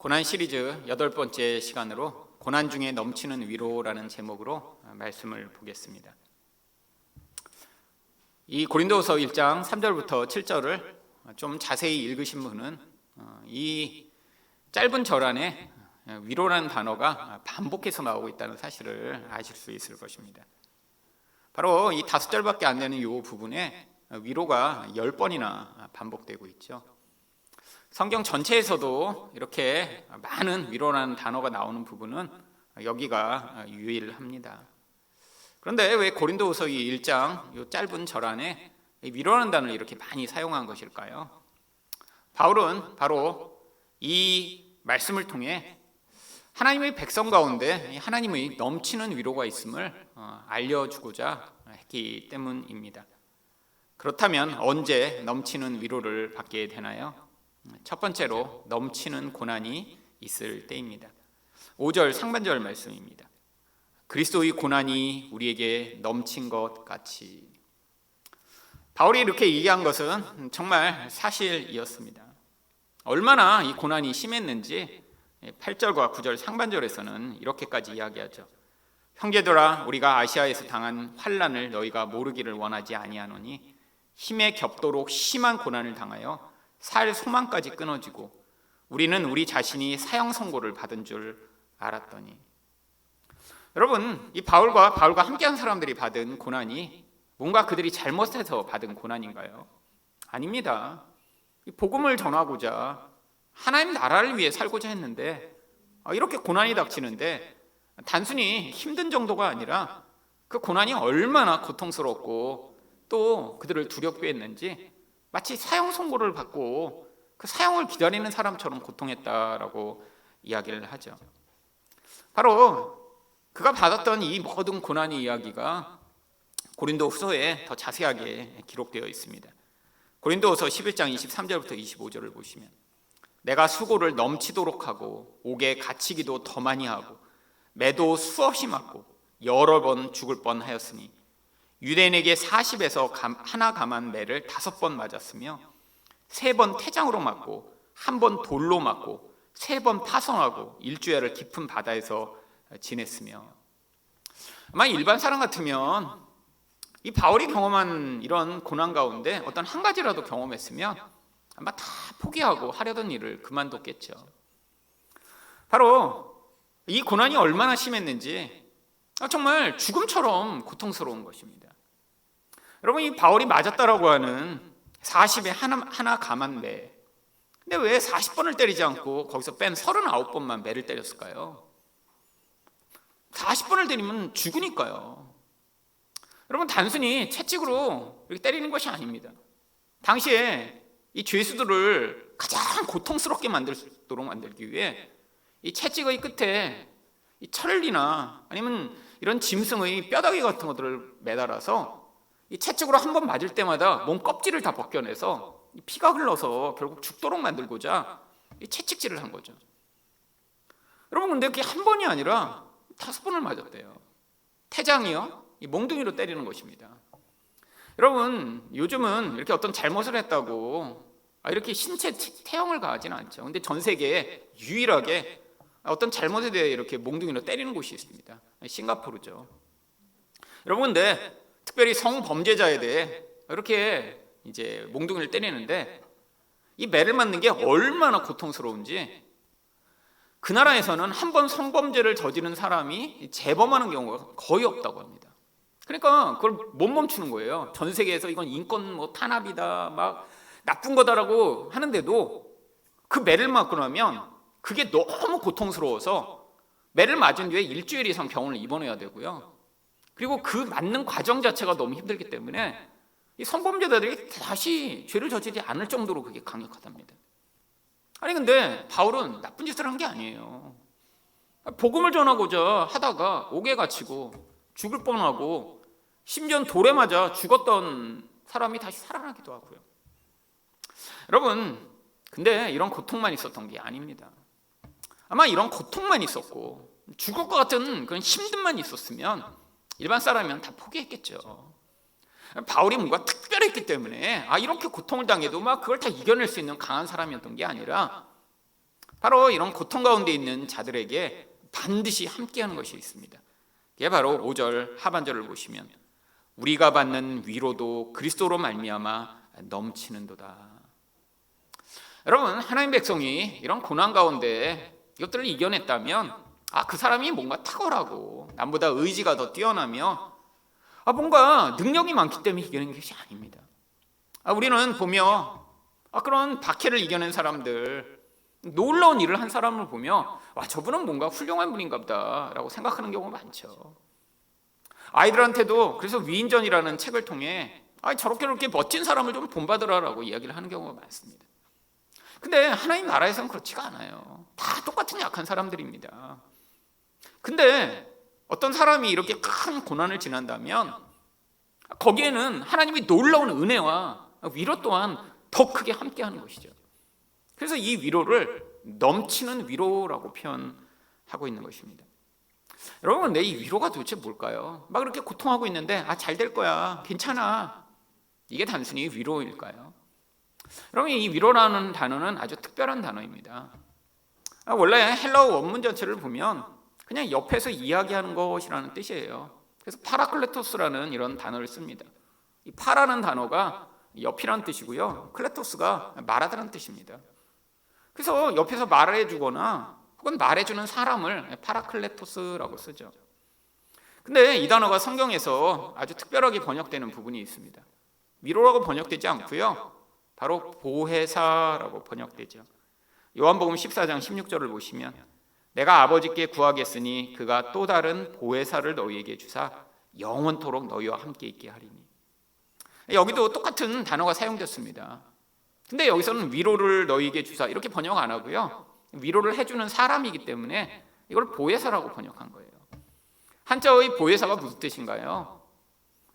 고난 시리즈 8번째 시간으로 고난 중에 넘치는 위로라는 제목으로 말씀을 보겠습니다. 이 고린도후서 1장 3절부터 7절을 좀 자세히 읽으신 분은 이 짧은 절 안에 위로라는 단어가 반복해서 나오고 있다는 사실을 아실 수 있을 것입니다. 바로 이 5절밖에 안 되는 이 부분에 위로가 10번이나 반복되고 있죠. 성경 전체에서도 이렇게 많은 위로라는 단어가 나오는 부분은 여기가 유일합니다. 그런데 왜 고린도후서 이 1장 이 짧은 절 안에 위로라는 단어를 이렇게 많이 사용한 것일까요? 바울은 바로 이 말씀을 통해 하나님의 백성 가운데 하나님의 넘치는 위로가 있음을 알려주고자 했기 때문입니다. 그렇다면 언제 넘치는 위로를 받게 되나요? 첫 번째로 넘치는 고난이 있을 때입니다. 5절 상반절 말씀입니다. 그리스도의 고난이 우리에게 넘친 것 같이. 바울이 이렇게 얘기한 것은 정말 사실이었습니다. 얼마나 이 고난이 심했는지 8절과 9절 상반절에서는 이렇게까지 이야기하죠. 형제들아, 우리가 아시아에서 당한 환난을 너희가 모르기를 원하지 아니하노니 힘에 겹도록 심한 고난을 당하여 살 소망까지 끊어지고 우리는 우리 자신이 사형 선고를 받은 줄 알았더니. 여러분, 이 바울과 함께한 사람들이 받은 고난이 뭔가 그들이 잘못해서 받은 고난인가요? 아닙니다. 이 복음을 전하고자 하나님 나라를 위해 살고자 했는데 이렇게 고난이 닥치는데 단순히 힘든 정도가 아니라 그 고난이 얼마나 고통스럽고 또 그들을 두렵게 했는지 마치 사형 선고를 받고 그 사형을 기다리는 사람처럼 고통했다라고 이야기를 하죠. 바로 그가 받았던 이 모든 고난의 이야기가 고린도후서에 더 자세하게 기록되어 있습니다. 고린도후서 11장 23절부터 25절을 보시면 내가 수고를 넘치도록 하고 옥에 갇히기도 더 많이 하고 매도 수없이 맞고 여러 번 죽을 뻔하였으니 유대인에게 40에서 하나 감한 매를 5번 맞았으며 3번 태장으로 맞고 1번 돌로 맞고 3번 파손하고 일주일을 깊은 바다에서 지냈으며. 아마 일반 사람 같으면 이 바울이 경험한 이런 고난 가운데 어떤 한 가지라도 경험했으면 아마 다 포기하고 하려던 일을 그만뒀겠죠. 바로 이 고난이 얼마나 심했는지 정말 죽음처럼 고통스러운 것입니다. 여러분, 이 바울이 맞았다라고 하는 40에 하나 감한 매, 근데 왜 40번을 때리지 않고 거기서 뺀 39번만 매를 때렸을까요? 40번을 때리면 죽으니까요. 여러분, 단순히 채찍으로 이렇게 때리는 것이 아닙니다. 당시에 이 죄수들을 가장 고통스럽게 만들도록 만들기 위해 이 채찍의 끝에 이 철리나 아니면 이런 짐승의 뼈다귀 같은 것들을 매달아서 이 채찍으로 한 번 맞을 때마다 몸 껍질을 다 벗겨내서 피가 흘러서 결국 죽도록 만들고자 이 채찍질을 한 거죠. 여러분, 근데 그게 한 번이 아니라 5번을 맞았대요. 태장이요? 이 몽둥이로 때리는 것입니다. 여러분, 요즘은 이렇게 어떤 잘못을 했다고 이렇게 신체 태형을 가하지는 않죠. 근데 전 세계에 유일하게 어떤 잘못에 대해 이렇게 몽둥이로 때리는 곳이 있습니다. 싱가포르죠. 여러분, 근데 특별히 성범죄자에 대해 이렇게 이제 몽둥이를 때리는데 이 매를 맞는 게 얼마나 고통스러운지 그 나라에서는 한 번 성범죄를 저지른 사람이 재범하는 경우가 거의 없다고 합니다. 그러니까 그걸 못 멈추는 거예요. 전 세계에서 이건 인권 탄압이다, 막 나쁜 거다라고 하는데도 그 매를 맞고 나면 그게 너무 고통스러워서 매를 맞은 뒤에 일주일 이상 병원을 입원해야 되고요. 그리고 그 맞는 과정 자체가 너무 힘들기 때문에 이 성범죄자들이 다시 죄를 저지르지 않을 정도로 그게 강력하답니다. 아니, 근데 바울은 나쁜 짓을 한 게 아니에요. 복음을 전하고자 하다가 옥에 갇히고 죽을 뻔하고 심지어 돌에 맞아 죽었던 사람이 다시 살아나기도 하고요. 여러분, 근데 이런 고통만 있었던 게 아닙니다. 아마 이런 고통만 있었고 죽을 것 같은 그런 힘듦만 있었으면 일반 사람이면 다 포기했겠죠. 바울이 뭔가 특별했기 때문에 이렇게 고통을 당해도 막 그걸 다 이겨낼 수 있는 강한 사람이었던 게 아니라 바로 이런 고통 가운데 있는 자들에게 반드시 함께하는 것이 있습니다. 이게 바로 5절 하반절을 보시면 우리가 받는 위로도 그리스도로 말미암아 넘치는도다. 여러분, 하나님 백성이 이런 고난 가운데 이것들을 이겨냈다면 그 사람이 뭔가 탁월하고 남보다 의지가 더 뛰어나며 뭔가 능력이 많기 때문에 이겨낸 것이 아닙니다. 우리는 보며 그런 박해를 이겨낸 사람들, 놀라운 일을 한 사람을 보며 저분은 뭔가 훌륭한 분인가 보다라고 생각하는 경우가 많죠. 아이들한테도 그래서 위인전이라는 책을 통해 저렇게 멋진 사람을 좀 본받으라라고 이야기를 하는 경우가 많습니다. 근데 하나님 나라에서는 그렇지가 않아요. 다 똑같은 약한 사람들입니다. 근데 어떤 사람이 이렇게 큰 고난을 지난다면 거기에는 하나님이 놀라운 은혜와 위로 또한 더 크게 함께하는 것이죠. 그래서 이 위로를 넘치는 위로라고 표현하고 있는 것입니다. 여러분, 근데 이 위로가 도대체 뭘까요? 막 이렇게 고통하고 있는데 잘 될 거야, 괜찮아, 이게 단순히 위로일까요? 여러분, 이 위로라는 단어는 아주 특별한 단어입니다. 원래 헬라어 원문 전체를 보면 그냥 옆에서 이야기하는 것이라는 뜻이에요. 그래서 파라클레토스라는 이런 단어를 씁니다. 이 파라는 단어가 옆이라는 뜻이고요, 클레토스가 말하다는 뜻입니다. 그래서 옆에서 말해주거나 혹은 말해주는 사람을 파라클레토스라고 쓰죠. 근데 이 단어가 성경에서 아주 특별하게 번역되는 부분이 있습니다. 위로라고 번역되지 않고요, 바로 보혜사라고 번역되죠. 요한복음 14장 16절을 보시면 내가 아버지께 구하겠으니 그가 또 다른 보혜사를 너희에게 주사 영원토록 너희와 함께 있게 하리니. 여기도 똑같은 단어가 사용됐습니다. 근데 여기서는 위로를 너희에게 주사 이렇게 번역 안 하고요, 위로를 해주는 사람이기 때문에 이걸 보혜사라고 번역한 거예요. 한자의 보혜사가 무슨 뜻인가요?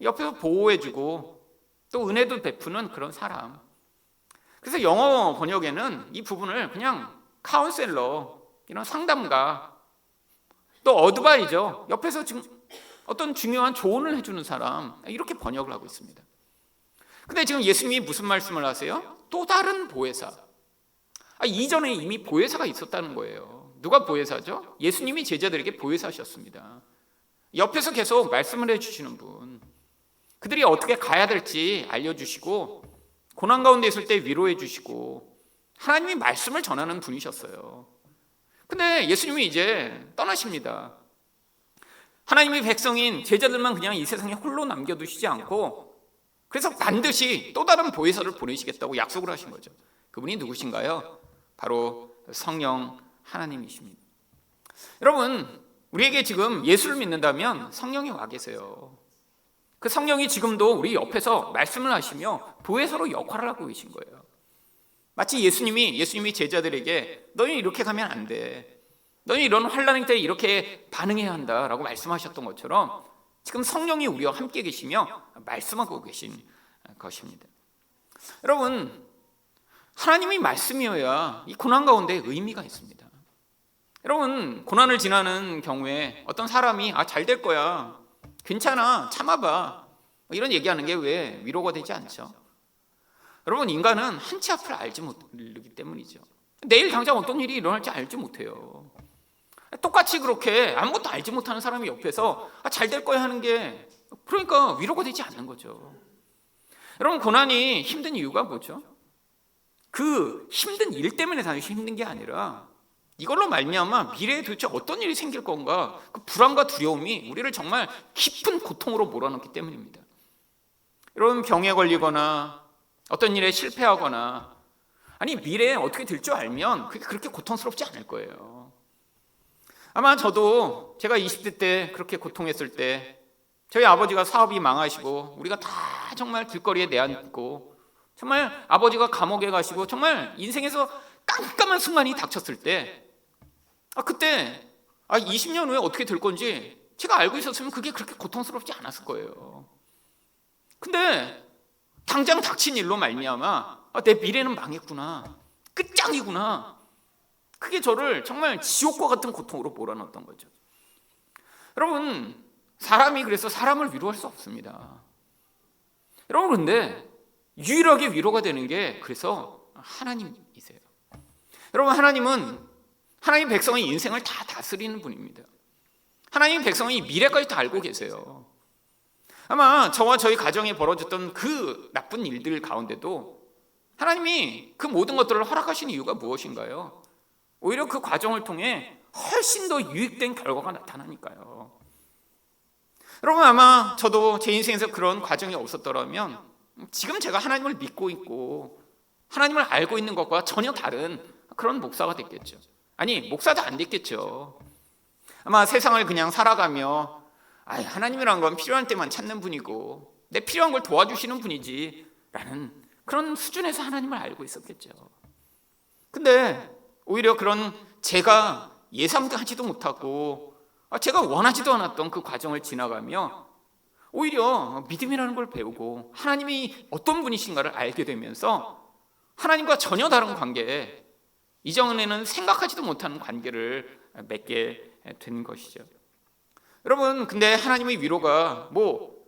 옆에서 보호해주고 또 은혜도 베푸는 그런 사람. 그래서 영어 번역에는 이 부분을 그냥 카운셀러, 이런 상담가, 또 어드바이저, 옆에서 지금 어떤 중요한 조언을 해주는 사람, 이렇게 번역을 하고 있습니다. 근데 지금 예수님이 무슨 말씀을 하세요? 또 다른 보혜사. 이전에 이미 보혜사가 있었다는 거예요. 누가 보혜사죠? 예수님이 제자들에게 보혜사셨습니다. 옆에서 계속 말씀을 해주시는 분, 그들이 어떻게 가야 될지 알려주시고 고난 가운데 있을 때 위로해 주시고 하나님이 말씀을 전하는 분이셨어요. 근데 예수님이 이제 떠나십니다. 하나님의 백성인 제자들만 그냥 이 세상에 홀로 남겨두시지 않고 그래서 반드시 또 다른 보혜사를 보내시겠다고 약속을 하신 거죠. 그분이 누구신가요? 바로 성령 하나님이십니다. 여러분, 우리에게 지금 예수를 믿는다면 성령이 와 계세요. 그 성령이 지금도 우리 옆에서 말씀을 하시며 보혜사로 역할을 하고 계신 거예요. 마치 예수님이 제자들에게 너희 이렇게 가면 안 돼, 너희 이런 환난 때 이렇게 반응해야 한다라고 말씀하셨던 것처럼 지금 성령이 우리와 함께 계시며 말씀하고 계신 것입니다. 여러분, 하나님의 말씀이어야 이 고난 가운데 의미가 있습니다. 여러분, 고난을 지나는 경우에 어떤 사람이 잘 될 거야, 괜찮아, 참아봐, 이런 얘기하는 게 왜 위로가 되지 않죠? 여러분, 인간은 한치 앞을 알지 못하기 때문이죠. 내일 당장 어떤 일이 일어날지 알지 못해요. 똑같이 그렇게 아무것도 알지 못하는 사람이 옆에서 잘 될 거야 하는 게 그러니까 위로가 되지 않는 거죠. 여러분, 고난이 힘든 이유가 뭐죠? 그 힘든 일 때문에 단지 힘든 게 아니라 이걸로 말미암아 미래에 도대체 어떤 일이 생길 건가, 그 불안과 두려움이 우리를 정말 깊은 고통으로 몰아넣기 때문입니다. 여러분, 병에 걸리거나 어떤 일에 실패하거나 미래에 어떻게 될 줄 알면 그게 그렇게 고통스럽지 않을 거예요. 아마 저도 제가 20대 때 그렇게 고통했을 때 저희 아버지가 사업이 망하시고 우리가 다 정말 길거리에 내앉고 정말 아버지가 감옥에 가시고 정말 인생에서 깜깜한 순간이 닥쳤을 때 그때 20년 후에 어떻게 될 건지 제가 알고 있었으면 그게 그렇게 고통스럽지 않았을 거예요. 근데 당장 닥친 일로 말미암아 내 미래는 망했구나, 끝장이구나, 그게 저를 정말 지옥과 같은 고통으로 몰아넣었던 거죠. 여러분, 사람이 그래서 사람을 위로할 수 없습니다. 여러분, 그런데 유일하게 위로가 되는 게 그래서 하나님이세요. 여러분, 하나님은 하나님 백성의 인생을 다 다스리는 분입니다. 하나님 백성의 미래까지 다 알고 계세요. 아마 저와 저희 가정에 벌어졌던 그 나쁜 일들 가운데도 하나님이 그 모든 것들을 허락하신 이유가 무엇인가요? 오히려 그 과정을 통해 훨씬 더 유익된 결과가 나타나니까요. 여러분, 아마 저도 제 인생에서 그런 과정이 없었더라면 지금 제가 하나님을 믿고 있고 하나님을 알고 있는 것과 전혀 다른 그런 목사가 됐겠죠. 아니, 목사도 안 됐겠죠. 아마 세상을 그냥 살아가며 하나님이란 건 필요한 때만 찾는 분이고 내 필요한 걸 도와주시는 분이지 라는 그런 수준에서 하나님을 알고 있었겠죠. 근데 오히려 그런 제가 예상하지도 못하고 제가 원하지도 않았던 그 과정을 지나가며 오히려 믿음이라는 걸 배우고 하나님이 어떤 분이신가를 알게 되면서 하나님과 전혀 다른 관계에 이전에는 생각하지도 못하는 관계를 맺게 된 것이죠. 여러분, 근데 하나님의 위로가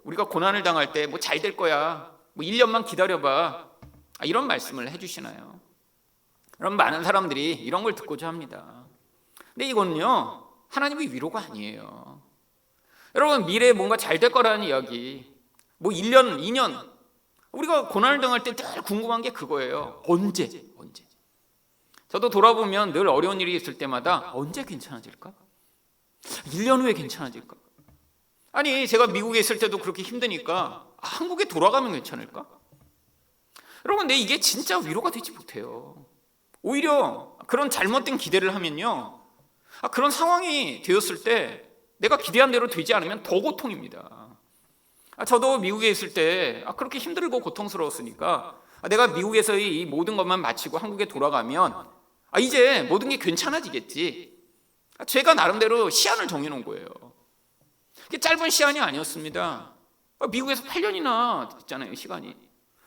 우리가 고난을 당할 때 잘 될 거야, 1년만 기다려봐, 이런 말씀을 해주시나요? 여러분, 많은 사람들이 이런 걸 듣고자 합니다. 근데 이거는요, 하나님의 위로가 아니에요. 여러분, 미래에 뭔가 잘 될 거라는 이야기, 1년, 2년, 우리가 고난을 당할 때 늘 궁금한 게 그거예요. 언제? 저도 돌아보면 늘 어려운 일이 있을 때마다 언제 괜찮아질까? 1년 후에 괜찮아질까? 아니, 제가 미국에 있을 때도 그렇게 힘드니까 한국에 돌아가면 괜찮을까? 여러분, 근데 이게 진짜 위로가 되지 못해요. 오히려 그런 잘못된 기대를 하면요, 그런 상황이 되었을 때 내가 기대한 대로 되지 않으면 더 고통입니다. 저도 미국에 있을 때 그렇게 힘들고 고통스러웠으니까 내가 미국에서의 이 모든 것만 마치고 한국에 돌아가면 이제 모든 게 괜찮아지겠지. 제가 나름대로 시한을 정해놓은 거예요. 그게 짧은 시한이 아니었습니다. 미국에서 8년이나 있잖아요, 시간이.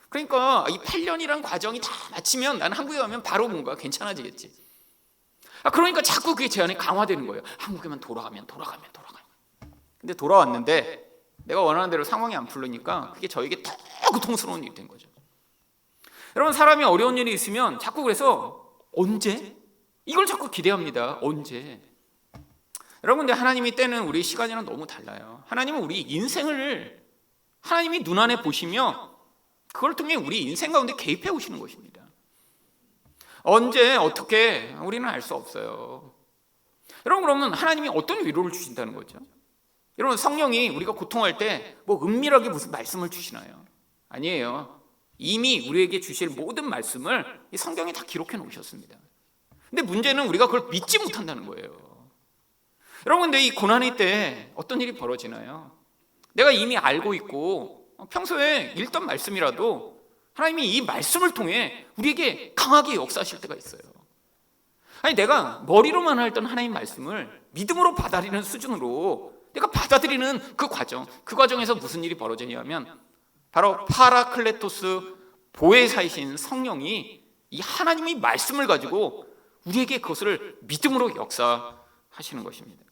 그러니까 이 8년이란 과정이 다 마치면 나는 한국에 가면 바로 뭔가 괜찮아지겠지. 그러니까 자꾸 그게 제 안에 강화되는 거예요. 한국에만 돌아가면. 근데 돌아왔는데 내가 원하는 대로 상황이 안 풀리니까 그게 저에게 더 고통스러운 일이 된 거죠. 여러분, 사람이 어려운 일이 있으면 자꾸 그래서 언제? 이걸 자꾸 기대합니다. 언제? 여러분, 근데 하나님이 때는 우리 시간이랑 너무 달라요. 하나님은 우리 인생을 하나님이 눈안에 보시며 그걸 통해 우리 인생 가운데 개입해 오시는 것입니다. 언제 어떻게 우리는 알 수 없어요. 여러분, 그러면 하나님이 어떤 위로를 주신다는 거죠? 여러분, 성령이 우리가 고통할 때 은밀하게 무슨 말씀을 주시나요? 아니에요. 이미 우리에게 주실 모든 말씀을 이 성경에 다 기록해 놓으셨습니다. 근데 문제는 우리가 그걸 믿지 못한다는 거예요. 여러분, 근데 이 고난의 때 어떤 일이 벌어지나요? 내가 이미 알고 있고 평소에 읽던 말씀이라도 하나님이 이 말씀을 통해 우리에게 강하게 역사하실 때가 있어요. 아니, 내가 머리로만 알던 하나님 말씀을 믿음으로 받아들이는 수준으로 내가 받아들이는 그 과정에서 무슨 일이 벌어지냐면 바로 파라클레토스 보혜사이신 성령이 이 하나님의 말씀을 가지고 우리에게 그것을 믿음으로 역사하시는 것입니다.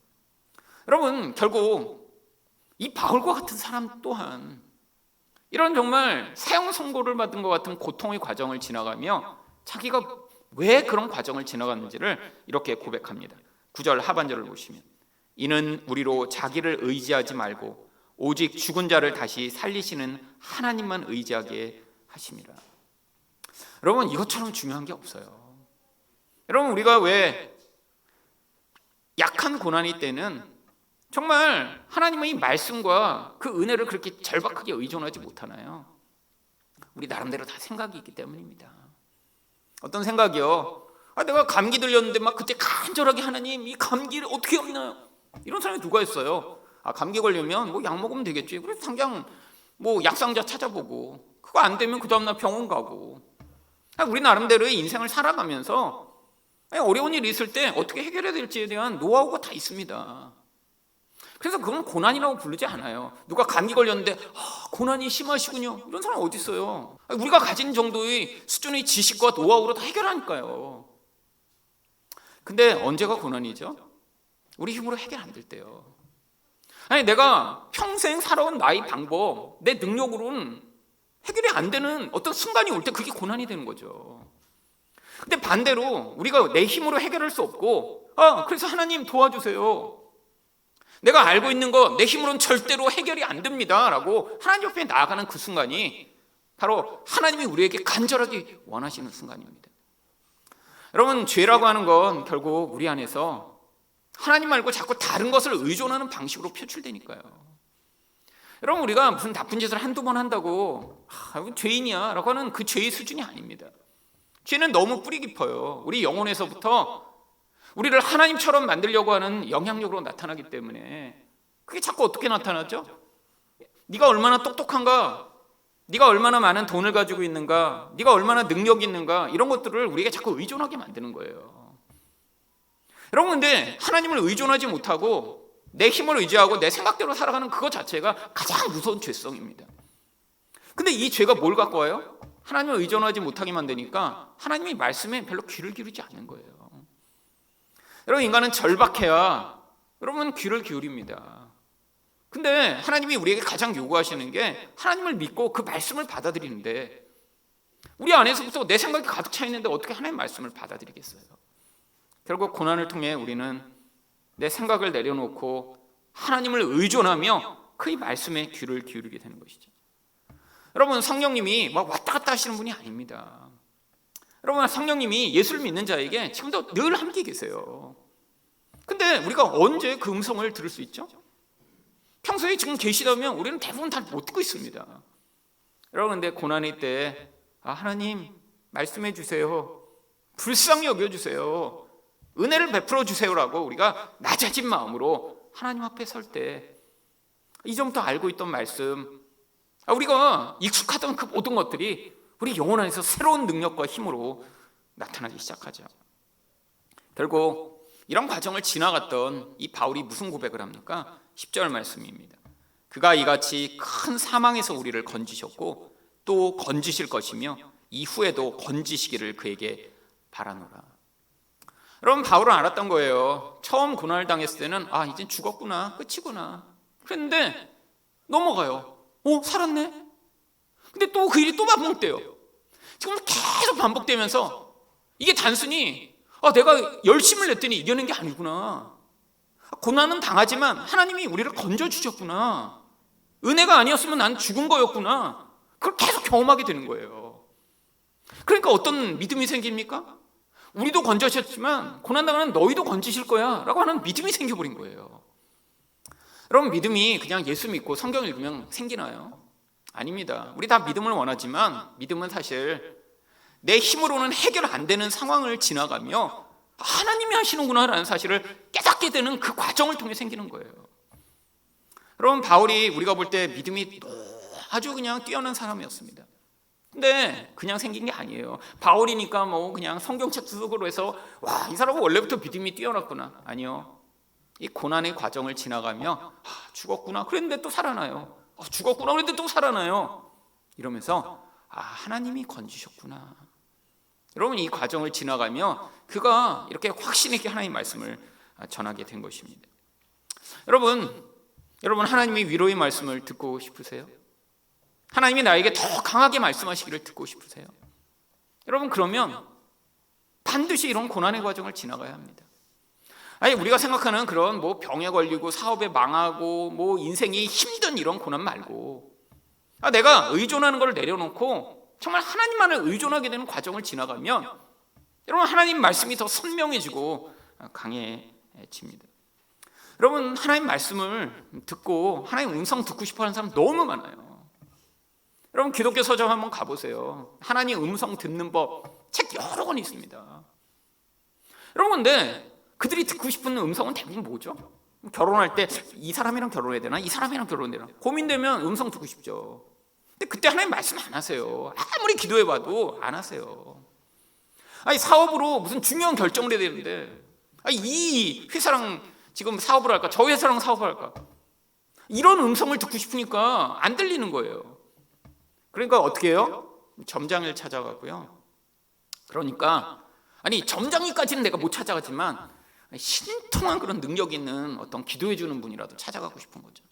여러분, 결국 이 바울과 같은 사람 또한 이런 정말 사형 선고를 받은 것 같은 고통의 과정을 지나가며 자기가 왜 그런 과정을 지나갔는지를 이렇게 고백합니다. 9절 하반절을 보시면 이는 우리로 자기를 의지하지 말고 오직 죽은 자를 다시 살리시는 하나님만 의지하게 하심이라. 여러분, 이것처럼 중요한 게 없어요. 여러분, 우리가 왜 약한 고난이 때는 정말 하나님의 말씀과 그 은혜를 그렇게 절박하게 의존하지 못하나요? 우리 나름대로 다 생각이 있기 때문입니다. 어떤 생각이요? 내가 감기 들렸는데 그때 간절하게 하나님 이 감기를 어떻게 없나요? 이런 사람이 누가 있어요? 감기 걸리면 약 먹으면 되겠지. 그래서 당장 약상자 찾아보고 그거 안 되면 그 다음날 병원 가고. 우리 나름대로의 인생을 살아가면서 어려운 일이 있을 때 어떻게 해결해야 될지에 대한 노하우가 다 있습니다. 그래서 그건 고난이라고 부르지 않아요. 누가 감기 걸렸는데 고난이 심하시군요, 이런 사람 어디 있어요? 우리가 가진 정도의 수준의 지식과 노하우로 다 해결하니까요. 근데 언제가 고난이죠? 우리 힘으로 해결 안 될 때요. 내가 평생 살아온 나의 방법, 내 능력으로는 해결이 안 되는 어떤 순간이 올 때 그게 고난이 되는 거죠. 근데 반대로 우리가 내 힘으로 해결할 수 없고 그래서 하나님 도와주세요. 내가 알고 있는 거 내 힘으로는 절대로 해결이 안 됩니다 라고 하나님 옆에 나아가는 그 순간이 바로 하나님이 우리에게 간절하게 원하시는 순간입니다. 여러분, 죄라고 하는 건 결국 우리 안에서 하나님 말고 자꾸 다른 것을 의존하는 방식으로 표출되니까요. 여러분, 우리가 무슨 나쁜 짓을 한두 번 한다고 죄인이야 라고 하는 그 죄의 수준이 아닙니다. 죄는 너무 뿌리 깊어요. 우리 영혼에서부터 우리를 하나님처럼 만들려고 하는 영향력으로 나타나기 때문에 그게 자꾸 어떻게 나타나죠? 네가 얼마나 똑똑한가, 네가 얼마나 많은 돈을 가지고 있는가, 네가 얼마나 능력이 있는가, 이런 것들을 우리가 자꾸 의존하게 만드는 거예요. 여러분, 근데 하나님을 의존하지 못하고 내 힘을 의지하고 내 생각대로 살아가는 그것 자체가 가장 무서운 죄성입니다. 근데 이 죄가 뭘 갖고 와요? 하나님을 의존하지 못하게 만드니까 하나님의 말씀에 별로 귀를 기울이지 않는 거예요. 여러분, 인간은 절박해야 여러분 귀를 기울입니다. 근데 하나님이 우리에게 가장 요구하시는 게 하나님을 믿고 그 말씀을 받아들이는데, 우리 안에서부터 내 생각이 가득 차 있는데 어떻게 하나님의 말씀을 받아들이겠어요? 결국 고난을 통해 우리는 내 생각을 내려놓고 하나님을 의존하며 그 말씀에 귀를 기울이게 되는 것이죠. 여러분, 성령님이 막 왔다 갔다 하시는 분이 아닙니다. 여러분, 성령님이 예수를 믿는 자에게 지금도 늘 함께 계세요. 근데 우리가 언제 그 음성을 들을 수 있죠? 평소에 지금 계시다면 우리는 대부분 다 못 듣고 있습니다. 여러분, 근데 고난의 때 하나님 말씀해 주세요, 불쌍히 여겨주세요, 은혜를 베풀어 주세요라고 우리가 낮아진 마음으로 하나님 앞에 설 때 이전부터 알고 있던 말씀, 우리가 익숙하던 그 모든 것들이 우리 영혼 안에서 새로운 능력과 힘으로 나타나기 시작하죠. 결국 이런 과정을 지나갔던 이 바울이 무슨 고백을 합니까? 10절 말씀입니다. 그가 이같이 큰 사망에서 우리를 건지셨고 또 건지실 것이며 이후에도 건지시기를 그에게 바라노라. 여러분, 바울은 알았던 거예요. 처음 고난을 당했을 때는 이젠 죽었구나, 끝이구나. 그랬는데 넘어가요. 살았네. 근데 또 그 일이 또 반복돼요. 지금 계속 반복되면서 이게 단순히 내가 열심을 냈더니 이겨낸 게 아니구나, 고난은 당하지만 하나님이 우리를 건져주셨구나, 은혜가 아니었으면 난 죽은 거였구나, 그걸 계속 경험하게 되는 거예요. 그러니까 어떤 믿음이 생깁니까? 우리도 건져주셨지만 고난당하는 너희도 건지실 거야 라고 하는 믿음이 생겨버린 거예요. 여러분, 믿음이 그냥 예수 믿고 성경 읽으면 생기나요? 아닙니다. 우리 다 믿음을 원하지만 믿음은 사실 내 힘으로는 해결 안 되는 상황을 지나가며 하나님이 하시는구나라는 사실을 깨닫게 되는 그 과정을 통해 생기는 거예요. 여러분, 바울이 우리가 볼 때 믿음이 아주 그냥 뛰어난 사람이었습니다. 근데 그냥 생긴 게 아니에요. 바울이니까 그냥 성경책 쓰고 해서 이 사람은 원래부터 믿음이 뛰어났구나. 아니요. 이 고난의 과정을 지나가며 죽었구나, 그랬는데 또 살아나요. 죽었구나, 그랬는데 또 살아나요. 이러면서 하나님이 건지셨구나. 여러분, 이 과정을 지나가며 그가 이렇게 확신 있게 하나님의 말씀을 전하게 된 것입니다. 여러분 하나님의 위로의 말씀을 듣고 싶으세요? 하나님이 나에게 더 강하게 말씀하시기를 듣고 싶으세요? 여러분, 그러면 반드시 이런 고난의 과정을 지나가야 합니다. 우리가 생각하는 그런 병에 걸리고 사업에 망하고 인생이 힘든 이런 고난 말고, 내가 의존하는 걸 내려놓고 정말 하나님만을 의존하게 되는 과정을 지나가면 여러분, 하나님 말씀이 더 선명해지고 강해집니다. 여러분, 하나님 말씀을 듣고 하나님 음성 듣고 싶어하는 사람 너무 많아요. 여러분, 기독교 서점 한번 가보세요. 하나님 음성 듣는 법 책 여러 권 있습니다. 여러분, 근데 그들이 듣고 싶은 음성은 대부분 뭐죠? 결혼할 때 이 사람이랑 결혼해야 되나, 이 사람이랑 결혼해야 되나 고민되면 음성 듣고 싶죠. 근데 그때 하나님 말씀 안 하세요. 아무리 기도해봐도 안 하세요. 사업으로 무슨 중요한 결정을 해야 되는데 이 회사랑 지금 사업을 할까, 저 회사랑 사업을 할까, 이런 음성을 듣고 싶으니까 안 들리는 거예요. 그러니까 어떻게 해요? 점장을 찾아가고요. 그러니까 점장님까지는 내가 못 찾아가지만 신통한 그런 능력 있는 어떤 기도해 주는 분이라도 찾아가고 싶은 거죠.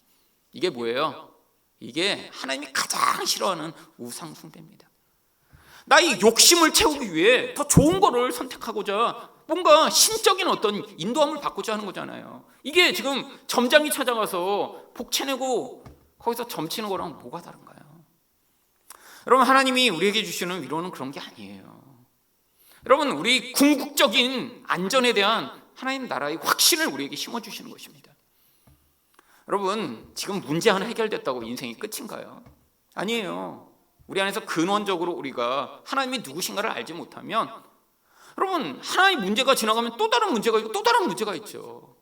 이게 뭐예요? 이게 하나님이 가장 싫어하는 우상 숭배입니다. 나의 욕심을 채우기 위해 더 좋은 거를 선택하고자 뭔가 신적인 어떤 인도함을 받고자 하는 거잖아요. 이게 지금 점장이 찾아가서 복채내고 거기서 점치는 거랑 뭐가 다른가요? 여러분, 하나님이 우리에게 주시는 위로는 그런 게 아니에요. 여러분, 우리 궁극적인 안전에 대한 하나님 나라의 확신을 우리에게 심어주시는 것입니다. 여러분, 지금 문제 하나 해결됐다고 인생이 끝인가요? 아니에요. 우리 안에서 근원적으로 우리가 하나님이 누구신가를 알지 못하면, 여러분, 하나의 문제가 지나가면 또 다른 문제가 있고 또 다른 문제가 있죠.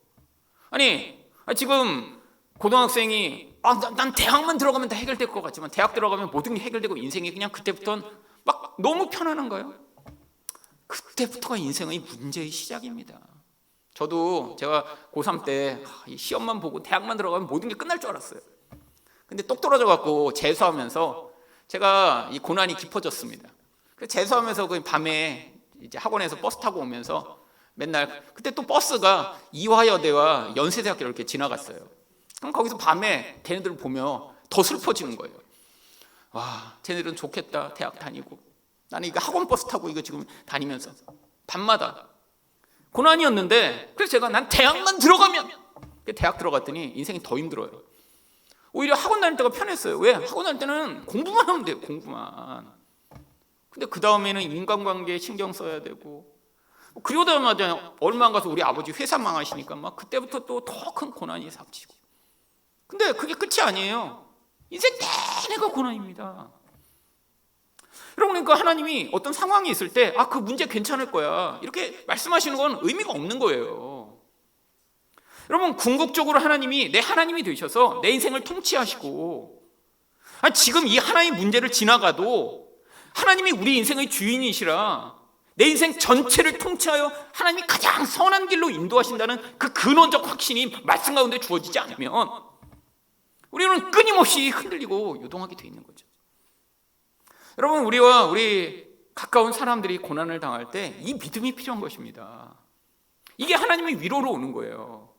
아니, 지금 고등학생이 난 대학만 들어가면 다 해결될 것 같지만 대학 들어가면 모든 게 해결되고 인생이 그냥 그때부터는 막 너무 편안한가요? 그때부터가 인생의 문제의 시작입니다. 저도 제가 고3 때 시험만 보고 대학만 들어가면 모든 게 끝날 줄 알았어요. 근데 똑 떨어져 갖고 재수하면서 제가 이 고난이 깊어졌습니다. 재수하면서 그 밤에 이제 학원에서 버스 타고 오면서 맨날 그때 또 버스가 이화여대와 연세대학교를 이렇게 지나갔어요. 그럼 거기서 밤에 걔네들을 보며 더 슬퍼지는 거예요. 와, 쟤네들은 좋겠다, 대학 다니고. 나는 이거 학원 버스 타고 이거 지금 다니면서 밤마다 고난이었는데, 그래서 제가 난 대학만 들어가면, 대학 들어갔더니 인생이 더 힘들어요. 오히려 학원 다닐 때가 편했어요. 왜? 학원 다닐 때는 공부만 하면 돼요, 공부만. 근데 그 다음에는 인간관계에 신경 써야 되고, 그러다마자 얼마 안 가서 우리 아버지 회사 망하시니까 막 그때부터 또 더 큰 고난이 닥치고. 근데 그게 끝이 아니에요. 인생 내내가 고난입니다. 여러분, 그러니까 하나님이 어떤 상황이 있을 때 그 문제 괜찮을 거야 이렇게 말씀하시는 건 의미가 없는 거예요. 여러분, 궁극적으로 하나님이 내 하나님이 되셔서 내 인생을 통치하시고, 지금 이 하나의 문제를 지나가도 하나님이 우리 인생의 주인이시라 내 인생 전체를 통치하여 하나님이 가장 선한 길로 인도하신다는 그 근원적 확신이 말씀 가운데 주어지지 않으면 우리는 끊임없이 흔들리고 요동하게 돼 있는 거죠. 여러분, 우리와 우리 가까운 사람들이 고난을 당할 때 이 믿음이 필요한 것입니다. 이게 하나님의 위로로 오는 거예요.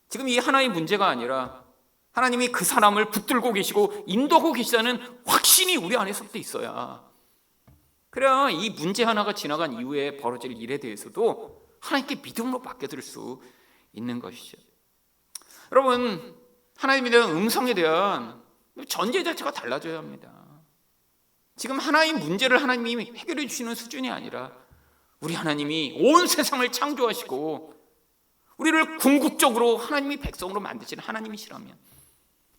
지금 이 하나의 문제가 아니라 하나님이 그 사람을 붙들고 계시고 인도하고 계시다는 확신이 우리 안에서부터 있어야, 그래야 이 문제 하나가 지나간 이후에 벌어질 일에 대해서도 하나님께 믿음으로 맡겨드릴 수 있는 것이죠. 여러분, 하나님에 대한 음성에 대한 전제 자체가 달라져야 합니다. 지금 하나의 문제를 하나님이 해결해 주시는 수준이 아니라 우리 하나님이 온 세상을 창조하시고 우리를 궁극적으로 하나님이 백성으로 만드시는 하나님이시라면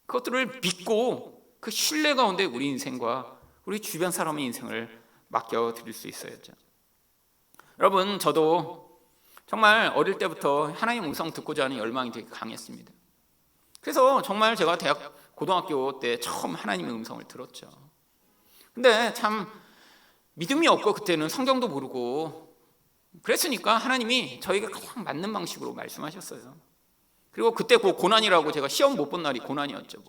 그것들을 믿고 그 신뢰 가운데 우리 인생과 우리 주변 사람의 인생을 맡겨드릴 수 있어야죠. 여러분, 저도 정말 어릴 때부터 하나님의 음성 듣고자 하는 열망이 되게 강했습니다. 그래서 정말 제가 고등학교 때 처음 하나님의 음성을 들었죠. 근데 참 믿음이 없고 그때는 성경도 모르고 그랬으니까 하나님이 저에게 가장 맞는 방식으로 말씀하셨어요. 그리고 그때 그 고난이라고 제가 시험 못 본 날이 고난이었죠.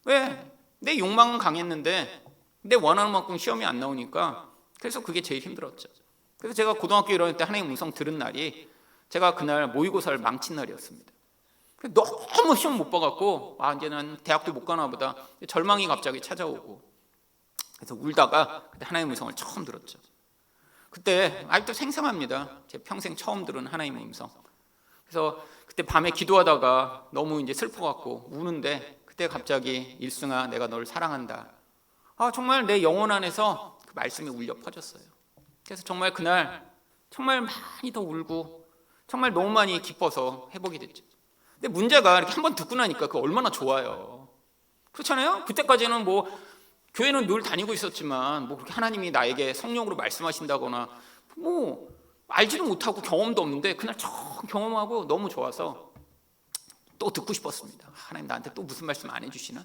왜? 내 욕망은 강했는데 내 원하는 만큼 시험이 안 나오니까, 그래서 그게 제일 힘들었죠. 그래서 제가 고등학교 1학년 때 하나님 음성 들은 날이 제가 그날 모의고사를 망친 날이었습니다. 너무 시험 못 봐갖고 이제 난 대학도 못 가나 보다, 절망이 갑자기 찾아오고, 그래서 울다가 그때 하나님의 음성을 처음 들었죠. 그때 아직도 생생합니다. 제 평생 처음 들은 하나님의 음성. 그래서 그때 밤에 기도하다가 너무 이제 슬퍼갖고 우는데, 그때 갑자기 일승아, 내가 널 사랑한다. 정말 내 영혼 안에서 그 말씀이 울려 퍼졌어요. 그래서 정말 그날 정말 많이 더 울고 정말 너무 많이 기뻐서 회복이 됐죠. 근데 문제가 이렇게 한번 듣고 나니까 그 얼마나 좋아요. 그렇잖아요? 그때까지는 교회는 늘 다니고 있었지만 그렇게 하나님이 나에게 성령으로 말씀하신다거나 알지도 못하고 경험도 없는데 그날 처음 경험하고 너무 좋아서 또 듣고 싶었습니다. 하나님 나한테 또 무슨 말씀 안 해주시나?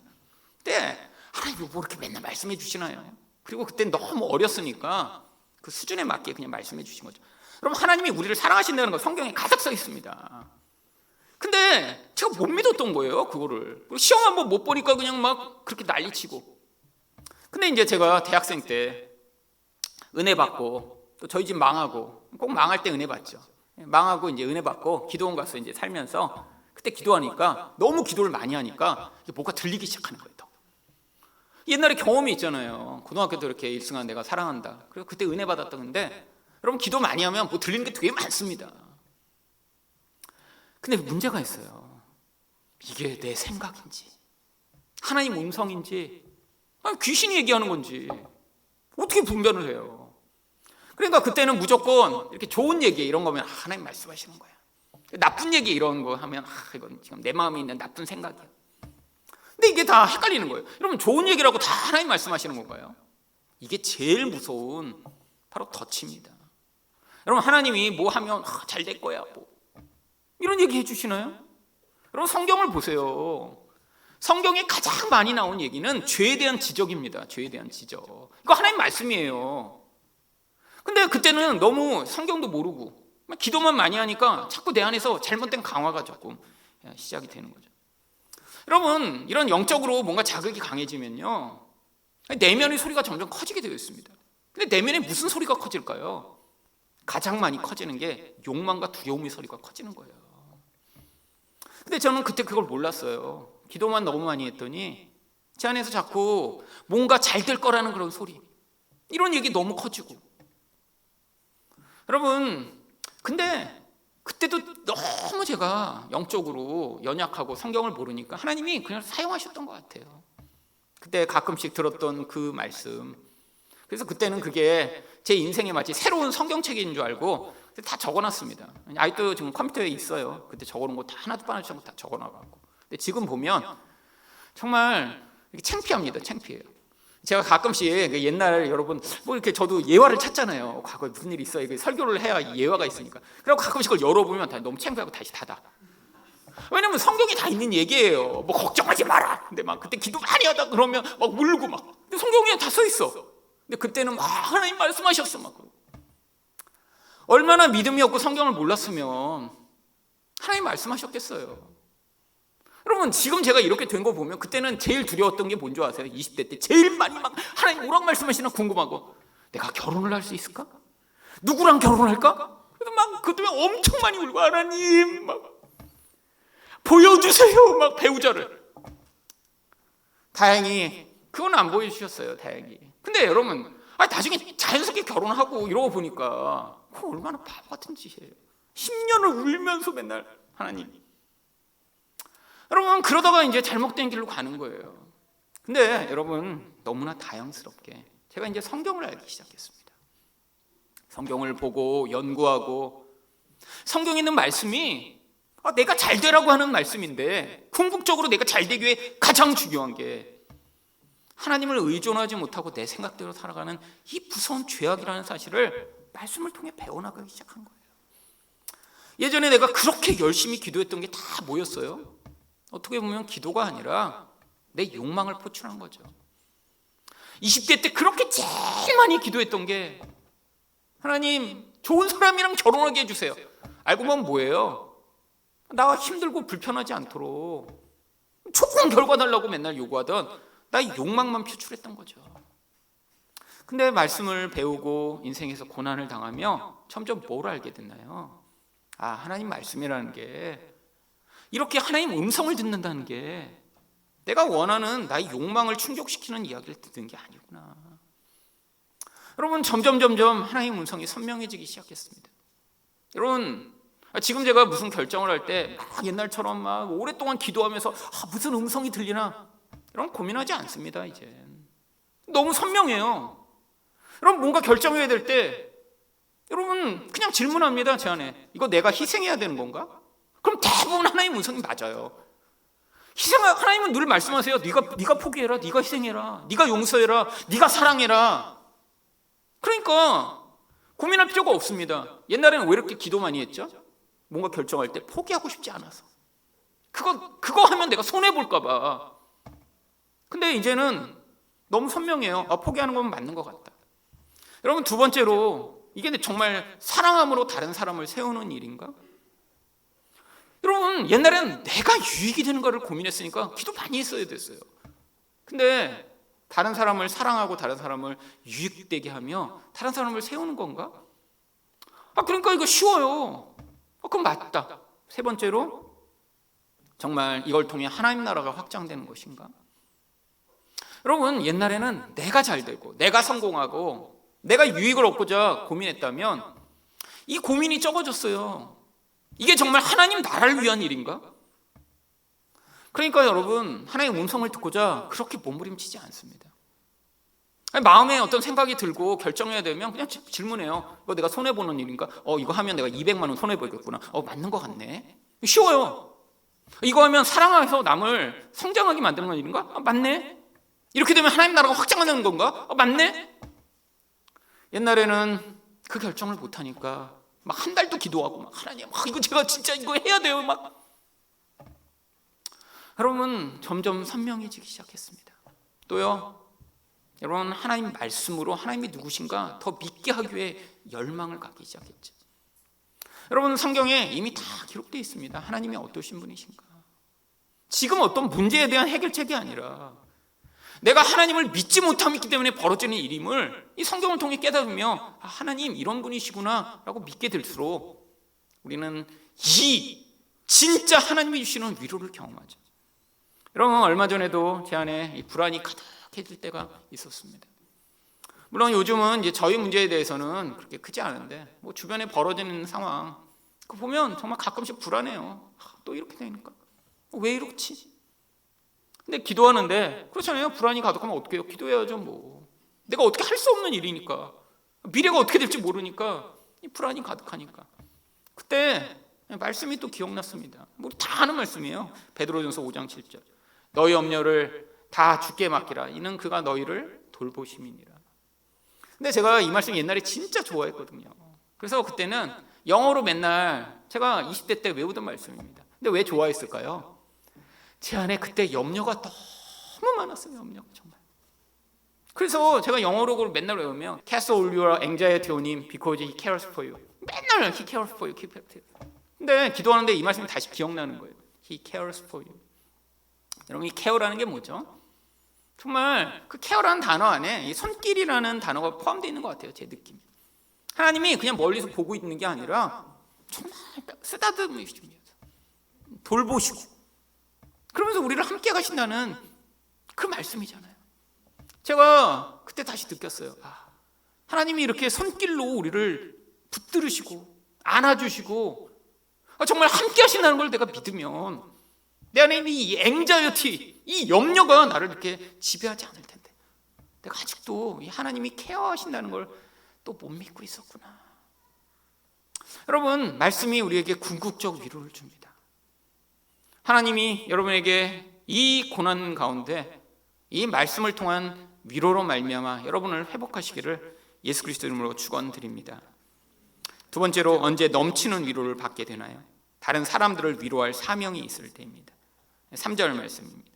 근데 하나님이 이렇게 맨날 말씀해 주시나요? 그리고 그때 너무 어렸으니까 그 수준에 맞게 그냥 말씀해 주신 거죠. 여러분, 하나님이 우리를 사랑하신다는 거 성경에 가득 써 있습니다. 근데 제가 못 믿었던 거예요, 그거를. 시험 한번 못 보니까 그냥 막 그렇게 난리치고. 근데 이제 제가 대학생 때 은혜 받고, 또 저희 집 망하고, 꼭 망할 때 은혜 받죠. 망하고 이제 은혜 받고 기도원 가서 이제 살면서 그때 기도하니까 너무 기도를 많이 하니까 뭐가 들리기 시작하는 거예요. 옛날에 경험이 있잖아요. 고등학교 때 이렇게 일승한 내가 사랑한다. 그래서 그때 은혜 받았던 건데 여러분 기도 많이 하면 뭐 들리는 게 되게 많습니다. 근데 문제가 있어요. 이게 내 생각인지 하나님 음성인지 귀신이 얘기하는 건지 어떻게 분별을 해요? 그러니까 그때는 무조건 이렇게 좋은 얘기 이런 거면 하나님 말씀하시는 거야. 나쁜 얘기 이런 거 하면 이건 지금 내 마음에 있는 나쁜 생각이야. 근데 이게 다 헷갈리는 거예요. 여러분 좋은 얘기라고 다 하나님 말씀하시는 건가요? 이게 제일 무서운 바로 덫입니다. 여러분 하나님이 뭐 하면 잘 될 거야 뭐 이런 얘기 해주시나요? 여러분 성경을 보세요. 성경에 가장 많이 나온 얘기는 죄에 대한 지적입니다. 죄에 대한 지적. 이거 하나님 말씀이에요. 근데 그때는 너무 성경도 모르고 기도만 많이 하니까 자꾸 내 안에서 잘못된 강화가 조금 시작이 되는 거죠. 여러분 이런 영적으로 뭔가 자극이 강해지면요 내면의 소리가 점점 커지게 되어 있습니다. 근데 내면에 무슨 소리가 커질까요? 가장 많이 커지는 게 욕망과 두려움의 소리가 커지는 거예요. 근데 저는 그때 그걸 몰랐어요. 기도만 너무 많이 했더니 제 안에서 자꾸 뭔가 잘 될 거라는 그런 소리 이런 얘기 너무 커지고 여러분 근데 그때도 너무 제가 영적으로 연약하고 성경을 모르니까 하나님이 그냥 사용하셨던 것 같아요. 그때 가끔씩 들었던 그 말씀 그래서 그때는 그게 제 인생에 마치 새로운 성경책인 줄 알고 다 적어놨습니다. 아직도 지금 컴퓨터에 있어요. 그때 적어놓은 거 다 하나도 빠지지 않고 다 적어놔갖고 근데 지금 보면 정말 창피합니다. 창피해요. 제가 가끔씩 옛날 여러분 뭐 이렇게 저도 예화를 찾잖아요. 과거에 무슨 일이 있어요. 설교를 해야 예화가 있으니까. 그리고 가끔씩 그걸 열어보면 다 너무 창피하고 다시 닫아. 왜냐면 성경에 다 있는 얘기예요. 뭐 걱정하지 마라. 근데 막 그때 기도 많이 하다 그러면 막 울고 막. 근데 성경에 다 써 있어. 근데 그때는 막 하나님 말씀하셨어 막. 얼마나 믿음이 없고 성경을 몰랐으면 하나님 말씀하셨겠어요. 여러분 지금 제가 이렇게 된 거 보면 그때는 제일 두려웠던 게 뭔지 아세요? 20대 때 제일 많이 막 하나님 뭐라고 말씀하시나 궁금하고 내가 결혼을 할 수 있을까? 누구랑 결혼할까? 그래서 막 그때 엄청 많이 울고 하나님 막 보여주세요 막 배우자를. 다행히 그건 안 보여주셨어요. 다행히. 근데 여러분 나중에 자연스럽게 결혼하고 이러고 보니까 그거 얼마나 바보 같은 짓이에요. 10년을 울면서 맨날 하나님. 여러분 그러다가 이제 잘못된 길로 가는 거예요. 근데 여러분 너무나 다양스럽게 제가 이제 성경을 알기 시작했습니다. 성경을 보고 연구하고 성경에 있는 말씀이 내가 잘 되라고 하는 말씀인데 궁극적으로 내가 잘 되기 위해 가장 중요한 게 하나님을 의존하지 못하고 내 생각대로 살아가는 이 무서운 죄악이라는 사실을 말씀을 통해 배워나가기 시작한 거예요. 예전에 내가 그렇게 열심히 기도했던 게 다 뭐였어요? 어떻게 보면 기도가 아니라 내 욕망을 포출한 거죠. 20대 때 그렇게 제일 많이 기도했던 게 하나님 좋은 사람이랑 결혼하게 해주세요. 알고 보면 뭐예요? 나 힘들고 불편하지 않도록 좋은 결과 달라고 맨날 요구하던 나의 욕망만 표출했던 거죠. 근데 말씀을 배우고 인생에서 고난을 당하며 점점 뭘 알게 됐나요? 하나님 말씀이라는 게 이렇게 하나님 음성을 듣는다는 게 내가 원하는 나의 욕망을 충족시키는 이야기를 듣는 게 아니구나. 여러분 점점 하나님 음성이 선명해지기 시작했습니다. 여러분 지금 제가 무슨 결정을 할 때 막 옛날처럼 막 오랫동안 기도하면서 무슨 음성이 들리나 이런 고민하지 않습니다. 이제 너무 선명해요. 여러분 뭔가 결정해야 될 때 여러분 그냥 질문합니다. 제 안에 이거 내가 희생해야 되는 건가? 그럼 대부분 하나님 음성이 맞아요. 하나님은 늘 말씀하세요. 네가 포기해라, 네가 희생해라, 네가 용서해라, 네가 사랑해라. 그러니까 고민할 필요가 없습니다. 옛날에는 왜 이렇게 기도 많이 했죠? 뭔가 결정할 때 포기하고 싶지 않아서. 그거 하면 내가 손해 볼까 봐. 근데 이제는 너무 선명해요. 포기하는 건 맞는 것 같다. 여러분 두 번째로 이게 정말 사랑함으로 다른 사람을 세우는 일인가? 여러분 옛날에는 내가 유익이 되는 거를 고민했으니까 기도 많이 했어야 됐어요. 근데 다른 사람을 사랑하고 다른 사람을 유익되게 하며 다른 사람을 세우는 건가? 그러니까 이거 쉬워요. 그럼 맞다. 세 번째로 정말 이걸 통해 하나님 나라가 확장되는 것인가? 여러분 옛날에는 내가 잘 되고 내가 성공하고 내가 유익을 얻고자 고민했다면 이 고민이 적어졌어요. 이게 정말 하나님 나라를 위한 일인가? 그러니까 여러분, 하나님의 음성을 듣고자 그렇게 몸부림치지 않습니다. 마음에 어떤 생각이 들고 결정해야 되면 그냥 질문해요. 이거 내가 손해보는 일인가? 이거 하면 내가 200만 원 손해보겠구나. 맞는 것 같네. 쉬워요. 이거 하면 사랑해서 남을 성장하게 만드는 일인가? 맞네. 이렇게 되면 하나님 나라가 확장하는 건가? 맞네. 옛날에는 그 결정을 못하니까 막 한 달도 기도하고 막 하나님, 이거 제가 진짜 이거 해야 돼요. 막. 여러분, 점점 선명해지기 시작했습니다. 또요, 여러분, 하나님 말씀으로 하나님이 누구신가 더 믿게 하기 위해 열망을 갖기 시작했죠. 여러분, 성경에 이미 다 기록되어 있습니다. 하나님이 어떠신 분이신가. 지금 어떤 문제에 대한 해결책이 아니라 내가 하나님을 믿지 못함이기 때문에 벌어지는 일임을 이 성경을 통해 깨달으며 하나님 이런 분이시구나 라고 믿게 될수록 우리는 이 진짜 하나님이 주시는 위로를 경험하죠. 여러분, 얼마 전에도 제 안에 이 불안이 가득해질 때가 있었습니다. 물론 요즘은 이제 저희 문제에 대해서는 그렇게 크지 않은데 뭐 주변에 벌어지는 상황 그거 보면 정말 가끔씩 불안해요. 또 이렇게 되니까 왜 이렇지? 근데 기도하는데 그렇잖아요. 불안이 가득하면 어떻게 해요? 기도해야죠. 뭐 내가 어떻게 할 수 없는 일이니까, 미래가 어떻게 될지 모르니까 이 불안이 가득하니까 그때 말씀이 또 기억났습니다. 우리 다 아는 말씀이에요. 베드로전서 5장 7절. 너희 염려를 다 주께 맡기라. 이는 그가 너희를 돌보심이니라. 근데 제가 이 말씀 옛날에 진짜 좋아했거든요. 그래서 그때는 영어로 맨날 제가 20대 때 외우던 말씀입니다. 근데 왜 좋아했을까요? 제 안에 그때 염려가 너무 많았어요. 염려가 정말. 그래서 제가 영어로 그걸 맨날 외우면 Cast all your anxiety on him because he cares for you. 맨날 he cares for you. 근데 기도하는데 이 말씀이 다시 기억나는 거예요. He cares for you. 여러분, 이 care라는 게 뭐죠? 정말 그 care라는 단어 안에 이 손길이라는 단어가 포함되어 있는 것 같아요. 제 느낌이. 하나님이 그냥 멀리서 보고 있는 게 아니라 정말 쓰다듬으십니다. 돌보시고 그러면서 우리를 함께 가신다는 그 말씀이잖아요. 제가 그때 다시 느꼈어요. 하나님이 이렇게 손길로 우리를 붙들으시고 안아주시고 정말 함께 하신다는 걸 내가 믿으면 내 안에 있는 이 앵자이어티, 이 염려가 나를 이렇게 지배하지 않을 텐데 내가 아직도 이 하나님이 케어하신다는 걸 또 못 믿고 있었구나. 여러분, 말씀이 우리에게 궁극적 위로를 줍니다. 하나님이 여러분에게 이 고난 가운데 이 말씀을 통한 위로로 말미암아 여러분을 회복하시기를 예수 그리스도 이름으로 축원드립니다. 두 번째로, 언제 넘치는 위로를 받게 되나요? 다른 사람들을 위로할 사명이 있을 때입니다. 3절 말씀입니다.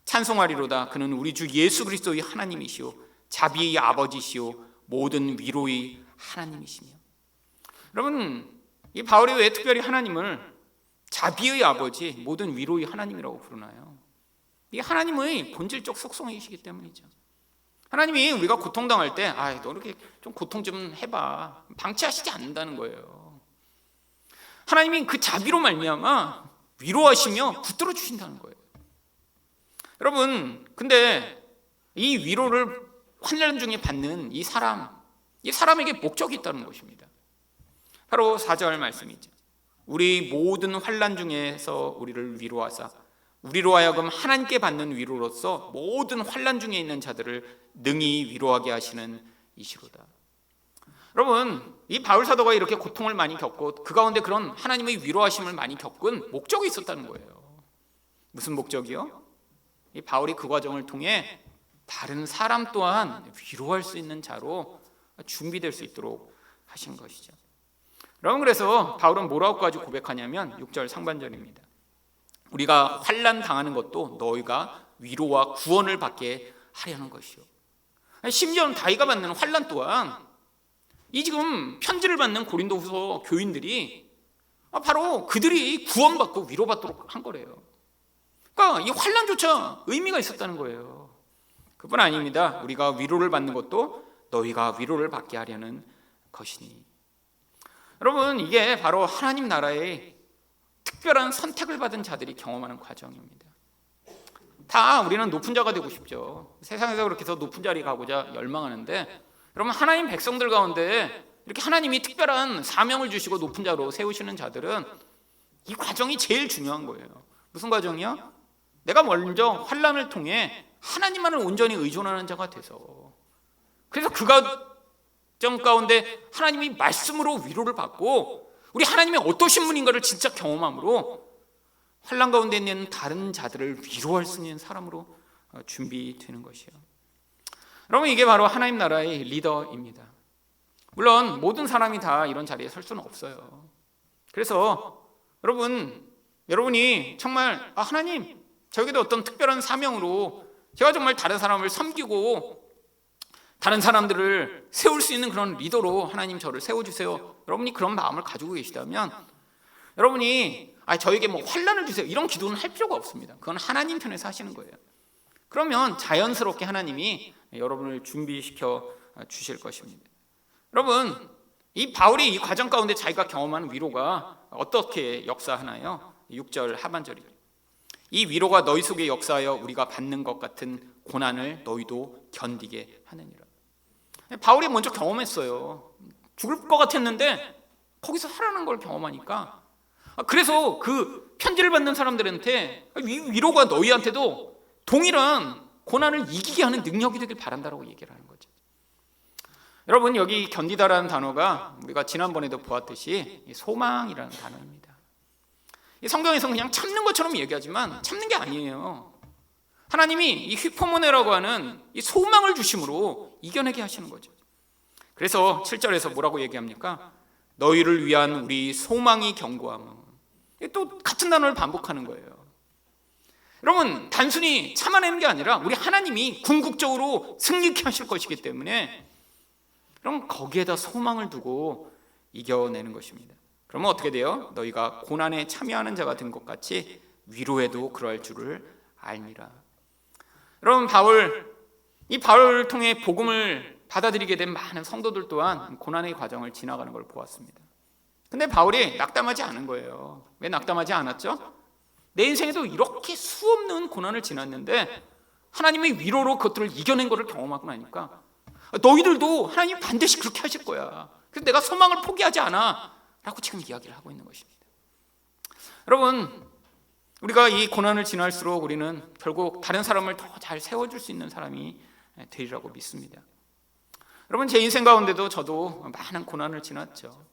찬송하리로다. 그는 우리 주 예수 그리스도의 하나님이시오 자비의 아버지시오 모든 위로의 하나님이시며. 여러분, 이 바울이 왜 특별히 하나님을 자비의 아버지, 모든 위로의 하나님이라고 부르나요? 이 하나님의 본질적 속성이시기 때문이죠. 하나님이 우리가 고통당할 때 너 이렇게 좀 고통 좀 해봐, 방치하시지 않는다는 거예요. 하나님이 그 자비로 말미암아 위로하시며 붙들어 주신다는 거예요. 여러분, 근데 이 위로를 환난 중에 받는 이 사람에게 목적이 있다는 것입니다. 바로 4절 말씀이죠. 우리 모든 환난 중에서 우리를 위로하사 우리로 하여금 하나님께 받는 위로로서 모든 환난 중에 있는 자들을 능히 위로하게 하시는 이시로다. 여러분, 이 바울 사도가 이렇게 고통을 많이 겪고 그 가운데 그런 하나님의 위로하심을 많이 겪은 목적이 있었다는 거예요. 무슨 목적이요? 이 바울이 그 과정을 통해 다른 사람 또한 위로할 수 있는 자로 준비될 수 있도록 하신 것이죠. 여러분, 그래서 바울은 뭐라고까지 고백하냐면 6절 상반절입니다. 우리가 환난 당하는 것도 너희가 위로와 구원을 받게 하려는 것이요. 심지어는 다윗가 받는 환난 또한 이 지금 편지를 받는 고린도후서 교인들이 바로 그들이 구원받고 위로받도록 한 거래요. 그러니까 이 환난조차 의미가 있었다는 거예요. 그뿐 아닙니다. 우리가 위로를 받는 것도 너희가 위로를 받게 하려는 것이니. 여러분, 이게 바로 하나님 나라의 특별한 선택을 받은 자들이 경험하는 과정입니다. 다 우리는 높은 자가 되고 싶죠. 세상에서 그렇게 해서 높은 자리 가고자 열망하는데, 여러분, 하나님 백성들 가운데 이렇게 하나님이 특별한 사명을 주시고 높은 자로 세우시는 자들은 이 과정이 제일 중요한 거예요. 무슨 과정이요? 내가 먼저 환난을 통해 하나님만을 온전히 의존하는 자가 돼서, 그래서 그 과정 가운데 하나님이 말씀으로 위로를 받고 우리 하나님이 어떠신 분인가를 진짜 경험함으로 환난 가운데 있는 다른 자들을 위로할 수 있는 사람으로 준비되는 것이요. 여러분, 이게 바로 하나님 나라의 리더입니다. 물론 모든 사람이 다 이런 자리에 설 수는 없어요. 그래서 여러분이 정말 하나님, 저에게도 어떤 특별한 사명으로 제가 정말 다른 사람을 섬기고 다른 사람들을 세울 수 있는 그런 리더로 하나님 저를 세워주세요. 여러분이 그런 마음을 가지고 계시다면 여러분이 저에게 뭐 환난을 주세요 이런 기도는 할 필요가 없습니다. 그건 하나님 편에서 하시는 거예요. 그러면 자연스럽게 하나님이 여러분을 준비시켜 주실 것입니다. 여러분, 이 바울이 이 과정 가운데 자기가 경험하는 위로가 어떻게 역사하나요? 6절 하반절이죠. 이 위로가 너희 속에 역사하여 우리가 받는 것 같은 고난을 너희도 견디게 하느니라. 바울이 먼저 경험했어요. 죽을 것 같았는데 거기서 살아난 걸 경험하니까, 그래서 그 편지를 받는 사람들한테 위로가 너희한테도 동일한 고난을 이기게 하는 능력이 되길 바란다라고 얘기를 하는 거죠. 여러분, 여기 견디다라는 단어가 우리가 지난번에도 보았듯이 소망이라는 단어입니다. 이 성경에서 그냥 참는 것처럼 얘기하지만 참는 게 아니에요. 하나님이 이 휘포모네라고 하는 이 소망을 주심으로 이겨내게 하시는 거죠. 그래서 7절에서 뭐라고 얘기합니까? 너희를 위한 우리 소망이 견고함. 또 같은 단어를 반복하는 거예요. 여러분, 단순히 참아내는 게 아니라 우리 하나님이 궁극적으로 승리케 하실 것이기 때문에 그럼 거기에다 소망을 두고 이겨내는 것입니다. 그러면 어떻게 돼요? 너희가 고난에 참여하는 자가 된 것 같이 위로에도 그럴 줄을 알미라. 여러분, 이 바울을 통해 복음을 받아들이게 된 많은 성도들 또한 고난의 과정을 지나가는 걸 보았습니다. 근데 바울이 낙담하지 않은 거예요. 왜 낙담하지 않았죠? 내 인생에도 이렇게 수없는 고난을 지났는데 하나님의 위로로 그것들을 이겨낸 것을 경험하고 나니까 너희들도 하나님 반드시 그렇게 하실 거야. 그래서 내가 소망을 포기하지 않아 라고 지금 이야기를 하고 있는 것입니다. 여러분, 우리가 이 고난을 지날수록 우리는 결국 다른 사람을 더 잘 세워줄 수 있는 사람이 되리라고 믿습니다. 여러분, 제 인생 가운데도 저도 많은 고난을 지났죠.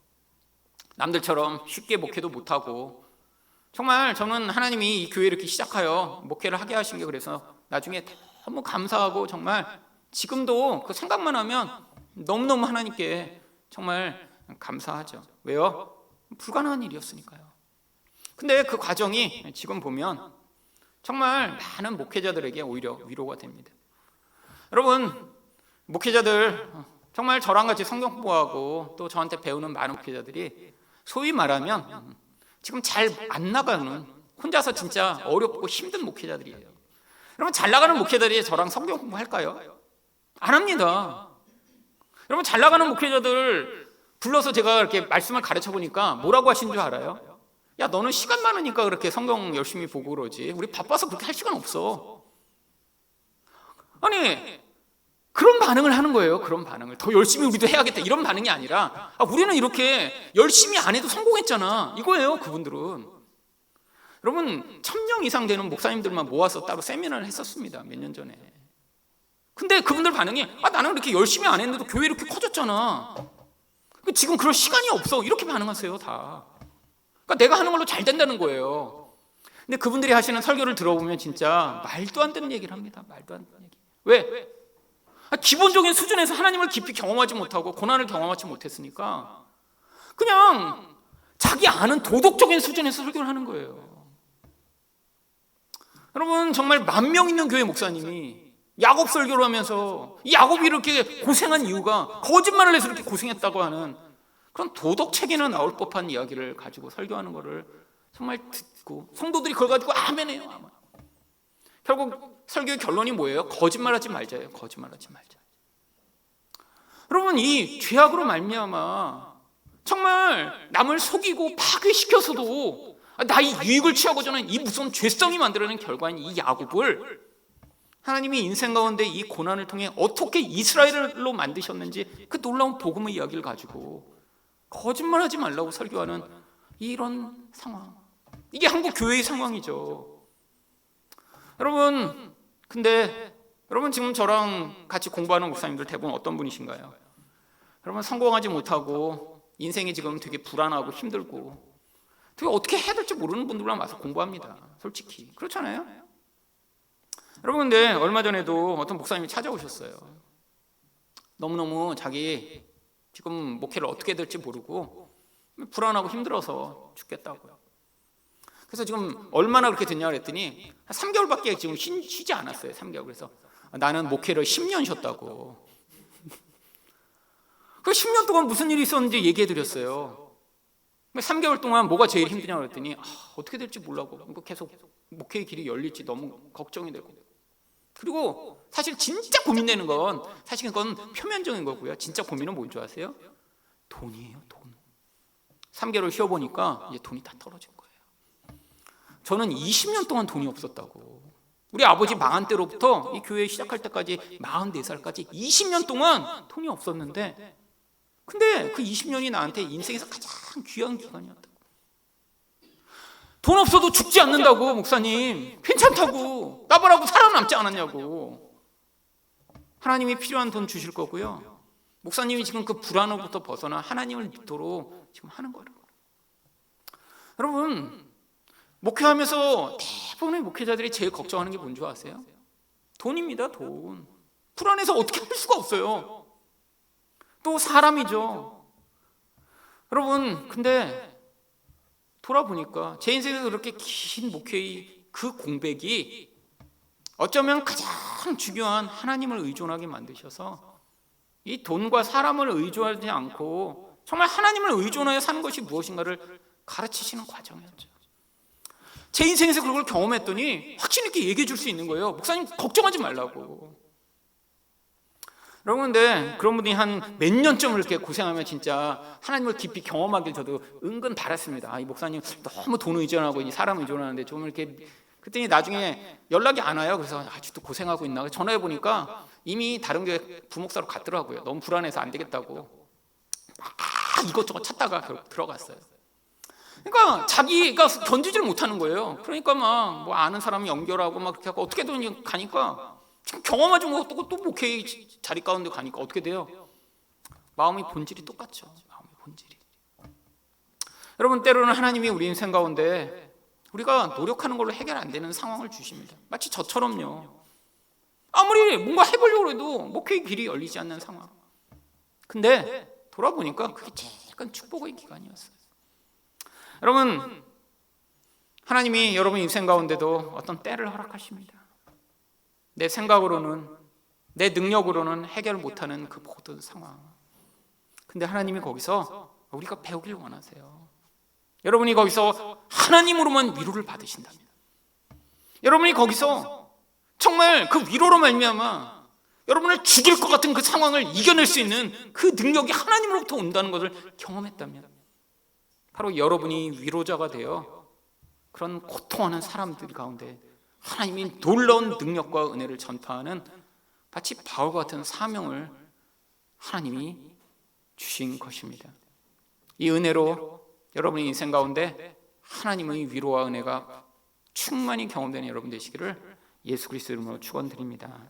남들처럼 쉽게 목회도 못하고, 정말 저는 하나님이 이 교회 이렇게 시작하여 목회를 하게 하신 게 그래서 나중에 너무 감사하고, 정말 지금도 그 생각만 하면 너무너무 하나님께 정말 감사하죠. 왜요? 불가능한 일이었으니까요. 근데 그 과정이 지금 보면 정말 많은 목회자들에게 오히려 위로가 됩니다. 여러분, 목회자들 정말 저랑 같이 성경 공부하고 또 저한테 배우는 많은 목회자들이 소위 말하면 지금 잘 안 나가는, 혼자서 진짜 어렵고 힘든 목회자들이에요. 여러분, 잘 나가는 목회자들이 저랑 성경 공부할까요? 안 합니다. 여러분, 잘 나가는 목회자들 불러서 제가 이렇게 말씀을 가르쳐 보니까 뭐라고 하신 줄 알아요? 야, 너는 시간 많으니까 그렇게 성경 열심히 보고 그러지. 우리 바빠서 그렇게 할 시간 없어. 아니, 그런 반응을 하는 거예요. 그런 반응을. 더 열심히 우리도 해야겠다 이런 반응이 아니라, 우리는 이렇게 열심히 안 해도 성공했잖아 이거예요. 그분들은. 여러분, 1000명 이상 되는 목사님들만 모아서 따로 세미나를 했었습니다. 몇 년 전에. 근데 그분들 반응이 나는 그렇게 열심히 안 했는데도 교회 이렇게 커졌잖아. 지금 그럴 시간이 없어. 이렇게 반응하세요 다. 그러니까 내가 하는 걸로 잘 된다는 거예요. 근데 그분들이 하시는 설교를 들어보면 진짜 말도 안 되는 얘기를 합니다. 말도 안 되는 얘기. 왜? 기본적인 수준에서 하나님을 깊이 경험하지 못하고 고난을 경험하지 못했으니까 그냥 자기 아는 도덕적인 수준에서 설교를 하는 거예요. 여러분, 정말 10,000명 있는 교회 목사님이 야곱 설교를 하면서 이 야곱이 이렇게 고생한 이유가 거짓말을 해서 이렇게 고생했다고 하는 그런 도덕 책에나 나올 법한 이야기를 가지고 설교하는 거를 정말 듣고 성도들이 그걸 가지고 아멘해요. 아멘. 결국 설교의 결론이 뭐예요? 거짓말하지 말자예요. 거짓말하지 말자. 여러분, 이 죄악으로 말미암아 정말 남을 속이고 파괴시켜서도 나의 유익을 취하고자 하는 이 무서운 죄성이 만들어낸 결과인 이 야곱을 하나님이 인생 가운데 이 고난을 통해 어떻게 이스라엘로 만드셨는지 그 놀라운 복음의 이야기를 가지고 거짓말하지 말라고 설교하는 이런 상황, 이게 한국 교회의 상황이죠. 여러분, 근데 여러분 지금 저랑 같이 공부하는 목사님들 대부분 어떤 분이신가요? 여러분 성공하지 못하고 인생이 지금 되게 불안하고 힘들고 되게 어떻게 해야 될지 모르는 분들만 와서 공부합니다. 솔직히 그렇잖아요. 여러분, 근데 얼마 전에도 어떤 목사님이 찾아오셨어요. 너무너무 자기 지금 목회를 어떻게 될지 모르고 불안하고 힘들어서 죽겠다고요. 그래서 지금 얼마나 그렇게 됐냐 그랬더니 한 3개월밖에 지금 쉬지 않았어요. 3개월. 그래서 나는 목회를 10년 쉬었다고. 그 10년 동안 무슨 일이 있었는지 얘기해 드렸어요. 3개월 동안 뭐가 제일 힘드냐고 그랬더니 어떻게 될지 몰라고, 이거 계속 목회의 길이 열릴지 너무 걱정이 되고, 그리고 사실 진짜 고민되는 건 사실 그건 표면적인 거고요. 진짜 고민은 뭔 줄 아세요? 돈이에요. 돈. 3개월 쉬어보니까 이제 돈이 다 떨어진 거예요. 저는 20년 동안 돈이 없었다고. 우리 아버지 망한 때로부터 이 교회 시작할 때까지 44살까지 20년 동안 돈이 없었는데, 근데 그 20년이 나한테 인생에서 가장 귀한 기간이었다고. 돈 없어도 죽지 않는다고. 목사님 괜찮다고. 나보라고 살아남지 않았냐고. 하나님이 필요한 돈 주실 거고요. 목사님이 지금 그 불안으로부터 벗어나 하나님을 믿도록 지금 하는 거예요. 여러분, 목회하면서 대부분의 목회자들이 제일 걱정하는 게 뭔지 아세요? 돈입니다. 돈. 불안해서 어떻게 할 수가 없어요. 또 사람이죠. 여러분, 근데 돌아보니까 제 인생에서 그렇게 긴 목회의 그 공백이 어쩌면 가장 중요한 하나님을 의존하게 만드셔서 이 돈과 사람을 의존하지 않고 정말 하나님을 의존하여 사는 것이 무엇인가를 가르치시는 과정이었죠. 제 인생에서 그걸 경험했더니 확신 있게 얘기해 줄 수 있는 거예요. 목사님 걱정하지 말라고. 여러분, 근데 그런 분이 한 몇 년쯤 이렇게 고생하면 진짜 하나님을 깊이 경험하길 저도 은근 바랐습니다. 이 목사님 너무 돈 의존하고 이 사람 의존하는데 좀 이렇게, 그랬더니 나중에 연락이 안 와요. 그래서 아직도 고생하고 있나 전화해 보니까 이미 다른 교회 부목사로 갔더라고요. 너무 불안해서 안 되겠다고 이것저것 찾다가 결국 들어갔어요. 그러니까 자기가 견디지를 못하는 거예요. 그러니까 막 뭐 아는 사람 연결하고 막 그렇게 하고 어떻게든 가니까 지금 경험하지 못하고 또 목회의 자리 가운데 가니까 어떻게 돼요? 마음의 본질이 똑같죠. 마음의 본질이. 여러분, 때로는 하나님이 우리 인생 가운데 우리가 노력하는 걸로 해결 안 되는 상황을 주십니다. 마치 저처럼요. 아무리 뭔가 해보려고 해도 목회의 길이 열리지 않는 상황. 근데 돌아보니까 그게 제일 큰 축복의 기간이었어요. 여러분, 하나님이 여러분 인생 가운데도 어떤 때를 허락하십니다. 내 생각으로는, 내 능력으로는 해결 못하는 그 모든 상황. 근데 하나님이 거기서 우리가 배우길 원하세요. 여러분이 거기서 하나님으로만 위로를 받으신다면, 여러분이 거기서 정말 그 위로로 말미암아 여러분을 죽일 것 같은 그 상황을 이겨낼 수 있는 그 능력이 하나님으로부터 온다는 것을 경험했다면, 바로 여러분이 위로자가 되어 그런 고통하는 사람들 가운데 하나님이 놀라운 능력과 은혜를 전파하는 마치 바울과 같은 사명을 하나님이 주신 것입니다. 이 은혜로 여러분의 인생 가운데 하나님의 위로와 은혜가 충만히 경험되는 여러분 되시기를 예수 그리스도 이름으로 축원드립니다.